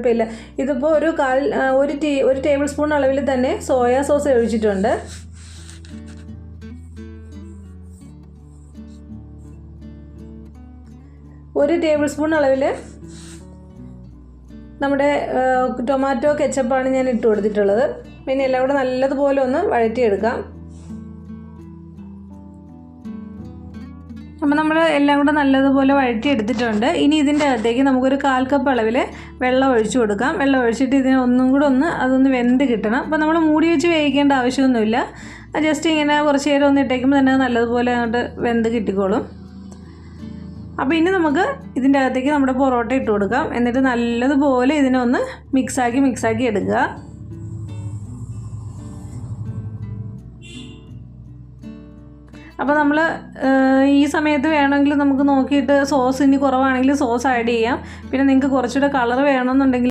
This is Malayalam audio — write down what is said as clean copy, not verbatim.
കുഴപ്പമില്ല. ഇതിപ്പോൾ ഒരു ടേബിൾ സ്പൂൺ അളവിൽ തന്നെ സോയാ സോസ് ഒഴിച്ചിട്ടുണ്ട്. ഒരു ടേബിൾ സ്പൂൺ അളവിൽ നമ്മുടെ ടൊമാറ്റോ കെച്ചപ്പാണ് ഞാൻ ഇട്ട് കൊടുത്തിട്ടുള്ളത്. പിന്നെ എല്ലാം കൂടെ നല്ലതുപോലെ ഒന്ന് വഴറ്റിയെടുക്കാം. അപ്പോൾ നമ്മൾ എല്ലാം കൂടെ നല്ലതുപോലെ വഴറ്റിയെടുത്തിട്ടുണ്ട്. ഇനി ഇതിൻ്റെ അകത്തേക്ക് നമുക്കൊരു 1/4 കപ്പ് അളവിൽ വെള്ളം ഒഴിച്ചു കൊടുക്കാം. വെള്ളം ഒഴിച്ചിട്ട് ഇതിനെ ഒന്നും കൂടെ അതൊന്ന് വെന്ത് കിട്ടണം. അപ്പോൾ നമ്മൾ മൂടി വെച്ച് വേവിക്കേണ്ട ആവശ്യമൊന്നുമില്ല. ജസ്റ്റ് ഇങ്ങനെ കുറച്ച് നേരം ഒന്ന് ഇട്ടേക്കുമ്പോൾ തന്നെ നല്ലതുപോലെ അങ്ങോട്ട് വെന്ത് കിട്ടിക്കോളും. അപ്പോൾ ഇനി നമുക്ക് ഇതിൻ്റെ അകത്തേക്ക് നമ്മുടെ പൊറോട്ട ഇട്ട് കൊടുക്കാം. എന്നിട്ട് നല്ലതുപോലെ ഇതിനെ ഒന്ന് മിക്സാക്കി എടുക്കുക. അപ്പോൾ നമ്മൾ ഈ സമയത്ത് വേണമെങ്കിൽ നമുക്ക് നോക്കിയിട്ട് സോസ് ഇനി കുറവാണെങ്കിൽ സോസ് ആഡ് ചെയ്യാം. പിന്നെ നിങ്ങൾക്ക് കുറച്ചുകൂടെ കളർ വേണമെന്നുണ്ടെങ്കിൽ